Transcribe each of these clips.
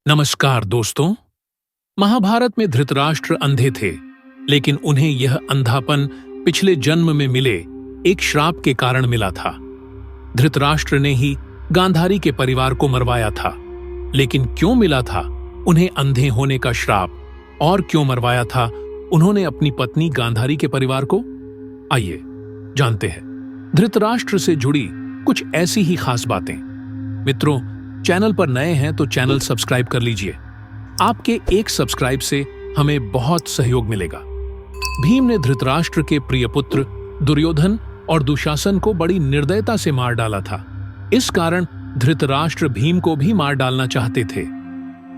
नमस्कार दोस्तों। महाभारत में धृतराष्ट्र अंधे थे, लेकिन उन्हें यह अंधापन पिछले जन्म में मिले एक श्राप के कारण मिला था। धृतराष्ट्र ने ही गांधारी के परिवार को मरवाया था, लेकिन क्यों मिला था उन्हें अंधे होने का श्राप, और क्यों मरवाया था उन्होंने अपनी पत्नी गांधारी के परिवार को? आइए जानते हैं धृतराष्ट्र से जुड़ी कुछ ऐसी ही खास बातें। मित्रों, चैनल पर नए हैं तो चैनल सब्सक्राइब कर लीजिए। आपके एक सब्सक्राइब से हमें बहुत सहयोग मिलेगा। भीम ने धृतराष्ट्र के प्रिय पुत्र दुर्योधन और दुशासन को बड़ी निर्दयता से मार डाला था। इस कारण धृतराष्ट्र भीम को भी मार डालना चाहते थे।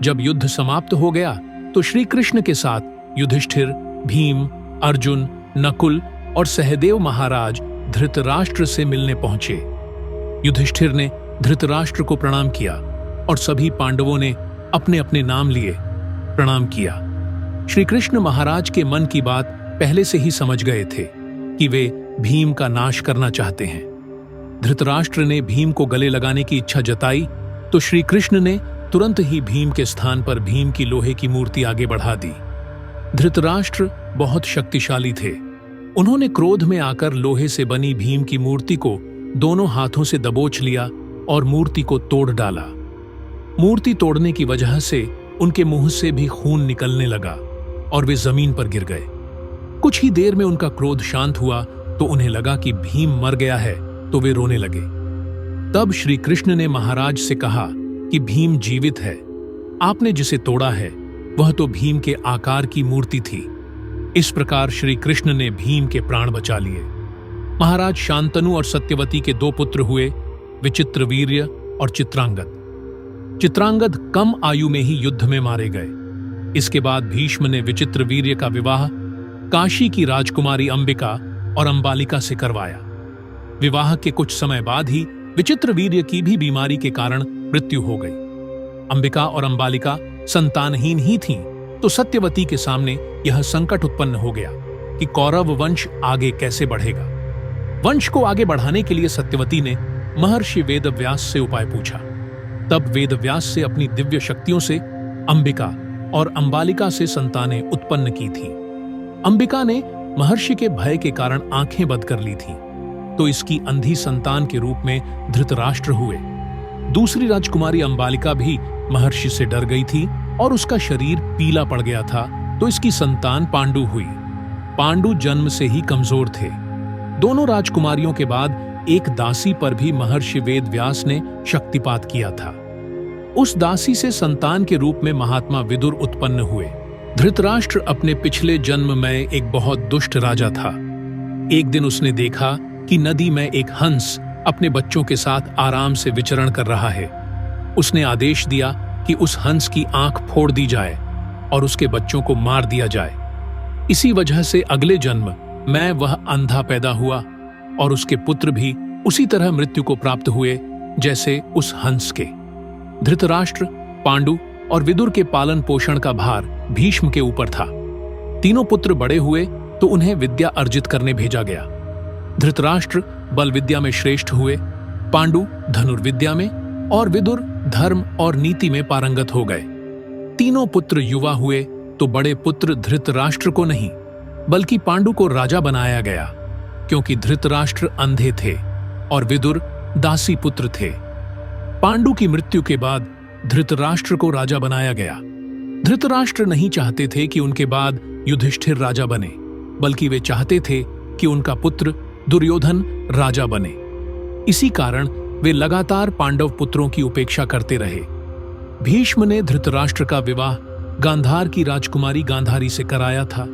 जब युद्ध समाप्त हो गया तो श्री कृष्ण के साथ युधिष्ठिर, भीम, अर्जुन, नकुल और सहदेव महाराज धृतराष्ट्र से मिलने पहुंचे। युधिष्ठिर ने धृतराष्ट्र को प्रणाम किया और सभी पांडवों ने अपने अपने नाम लिए प्रणाम किया। श्री कृष्ण महाराज के मन की बात पहले से ही समझ गए थे कि वे भीम का नाश करना चाहते हैं। धृतराष्ट्र ने भीम को गले लगाने की इच्छा जताई तो श्री कृष्ण ने तुरंत ही भीम के स्थान पर भीम की लोहे की मूर्ति आगे बढ़ा दी। धृतराष्ट्र बहुत शक्तिशाली थे। उन्होंने क्रोध में आकर लोहे से बनी भीम की मूर्ति को दोनों हाथों से दबोच लिया और मूर्ति को तोड़ डाला। मूर्ति तोड़ने की वजह से उनके मुंह से भी खून निकलने लगा और वे जमीन पर गिर गए। कुछ ही देर में उनका क्रोध शांत हुआ तो उन्हें लगा कि भीम मर गया है, तो वे रोने लगे। तब श्री कृष्ण ने महाराज से कहा कि भीम जीवित है। आपने जिसे तोड़ा है वह तो भीम के आकार की मूर्ति थी। इस प्रकार श्री कृष्ण ने भीम के प्राण बचा लिए। महाराज शांतनु और सत्यवती के दो पुत्र हुए, विचित्रवीर्य और चित्रांगद। चित्रांगद कम आयु में ही युद्ध में मारे गए। इसके बाद भीष्म ने विचित्रवीर्य का विवाह काशी की राजकुमारी अंबिका और अंबालिका से करवाया। विवाह के कुछ समय बाद ही विचित्रवीर्य की भी बीमारी के कारण मृत्यु हो गई। अंबिका और अंबालिका संतानहीन ही थीं, तो सत्यवती के सामने यह संकट उत्पन्न हो गया कि कौरव वंश आगे कैसे बढ़ेगा। वंश को आगे बढ़ाने के लिए सत्यवती ने महर्षि वेदव्यास से उपाय पूछा। तब वेदव्यास से अपनी दिव्य शक्तियों से अंबिका और अंबालिका से संतानें उत्पन्न की थीं। अंबिका ने महर्षि के भय के कारण आंखें बंद कर ली थीं, तो इसकी अंधी संतान के रूप में धृतराष्ट्र हुए। दूसरी राजकुमारी अंबालिका भी महर्षि से डर गई थी और उसका शरीर पीला पड़ गया था, तो इसकी संतान पांडु हुई। पांडु जन्म से ही कमजोर थे। दोनों राजकुमारियों के बाद एक दासी पर भी महर्षि वेदव्यास ने शक्तिपात किया था। उस दासी से संतान के रूप में महात्मा विदुर उत्पन्न हुए। धृतराष्ट्र अपने पिछले जन्म में एक बहुत दुष्ट राजा था। एक दिन उसने देखा कि नदी में एक हंस अपने बच्चों के साथ आराम से विचरण कर रहा है। उसने आदेश दिया कि उस हंस की आंख फोड़ दी जाए और उसके बच्चों को मार दिया जाए। इसी वजह से अगले जन्म में वह अंधा पैदा हुआ और उसके पुत्र भी उसी तरह मृत्यु को प्राप्त हुए जैसे उस हंस के। धृतराष्ट्र, पांडु और विदुर के पालन पोषण का भार भीष्म के ऊपर था। तीनों पुत्र बड़े हुए तो उन्हें विद्या अर्जित करने भेजा गया। धृतराष्ट्र बल विद्या में श्रेष्ठ हुए, पांडु धनुर्विद्या में और विदुर धर्म और नीति में पारंगत हो गए। तीनों पुत्र युवा हुए तो बड़े पुत्र धृतराष्ट्र को नहीं बल्कि पांडु को राजा बनाया गया, क्योंकि धृतराष्ट्र अंधे थे और विदुर दासी पुत्र थे। पांडु की मृत्यु के बाद धृतराष्ट्र को राजा बनाया गया। धृतराष्ट्र नहीं चाहते थे कि उनके बाद युधिष्ठिर राजा बने, बल्कि वे चाहते थे कि उनका पुत्र दुर्योधन राजा बने। इसी कारण वे लगातार पांडव पुत्रों की उपेक्षा करते रहे। भीष्म ने धृतराष्ट्र का विवाह गांधार की राजकुमारी गांधारी से कराया था।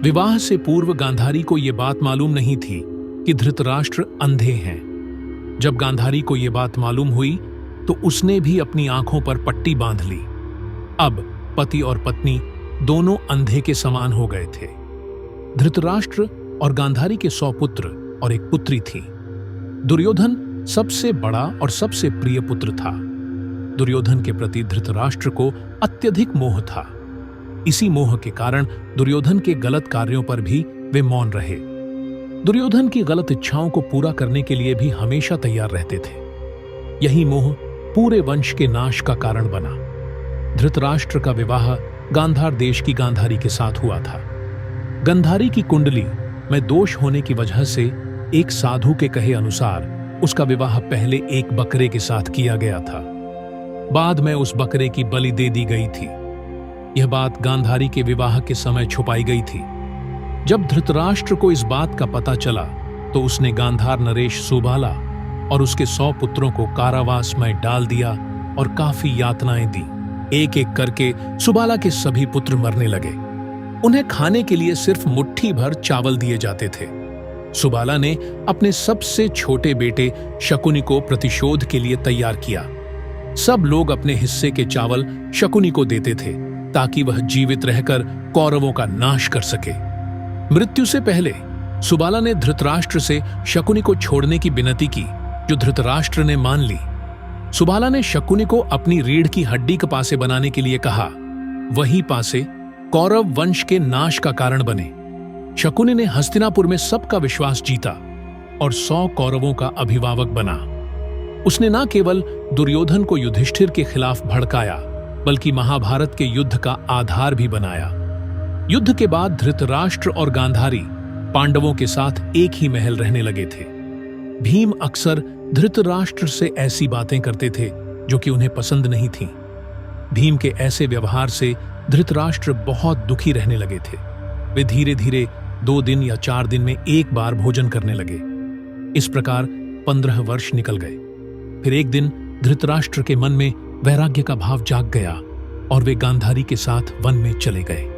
विवाह से पूर्व गांधारी को यह बात मालूम नहीं थी कि धृतराष्ट्र अंधे हैं। जब गांधारी को यह बात मालूम हुई तो उसने भी अपनी आंखों पर पट्टी बांध ली। अब पति और पत्नी दोनों अंधे के समान हो गए थे। धृतराष्ट्र और गांधारी के 100 पुत्र और एक पुत्री थी। दुर्योधन सबसे बड़ा और सबसे प्रिय पुत्र था। दुर्योधन के प्रति धृतराष्ट्र को अत्यधिक मोह था। इसी मोह के कारण दुर्योधन के गलत कार्यों पर भी वे मौन रहे। दुर्योधन की गलत इच्छाओं को पूरा करने के लिए भी हमेशा तैयार रहते थे। यही मोह पूरे वंश के नाश का कारण बना। धृतराष्ट्र का विवाह गांधार देश की गांधारी के साथ हुआ था। गांधारी की कुंडली में दोष होने की वजह से एक साधु के कहे अनुसार उसका विवाह पहले एक बकरे के साथ किया गया था। बाद में उस बकरे की बलि दे दी गई थी। यह बात गांधारी के विवाह के समय छुपाई गई थी। जब धृतराष्ट्र को इस बात का पता चला तो उसने गांधार नरेश सुबाला और उसके 100 पुत्रों को कारावास में डाल दिया और काफी यातनाएं दी। एक एक करके सुबाला के सभी पुत्र मरने लगे। उन्हें खाने के लिए सिर्फ मुट्ठी भर चावल दिए जाते थे। सुबाला ने अपने सबसे छोटे बेटे शकुनि को प्रतिशोध के लिए तैयार किया। सब लोग अपने हिस्से के चावल शकुनि को देते थे ताकि वह जीवित रहकर कौरवों का नाश कर सके। मृत्यु से पहले सुबाला ने धृतराष्ट्र से शकुनि को छोड़ने की विनती की, जो धृतराष्ट्र ने मान ली। सुबाला ने शकुनि को अपनी रीढ़ की हड्डी के पासे बनाने के लिए कहा। वही पासे कौरव वंश के नाश का कारण बने। शकुनि ने हस्तिनापुर में सबका विश्वास जीता और 100 कौरवों का अभिभावक बना। उसने न केवल दुर्योधन को युधिष्ठिर के खिलाफ भड़काया, बल्कि महाभारत के युद्ध का आधार भी बनाया। युद्ध के बाद धृतराष्ट्र और गांधारी पांडवों के साथ एक ही महल रहने लगे थे। भीम अक्सर धृतराष्ट्र से ऐसी बातें करते थे जो कि उन्हें पसंद नहीं थीं। भीम के ऐसे व्यवहार से धृतराष्ट्र बहुत दुखी रहने लगे थे। वे धीरे धीरे 2 दिन या 4 दिन में एक बार भोजन करने लगे। इस प्रकार 15 वर्ष निकल गए। फिर एक दिन धृतराष्ट्र के मन में वैराग्य का भाव जाग गया और वे गांधारी के साथ वन में चले गए।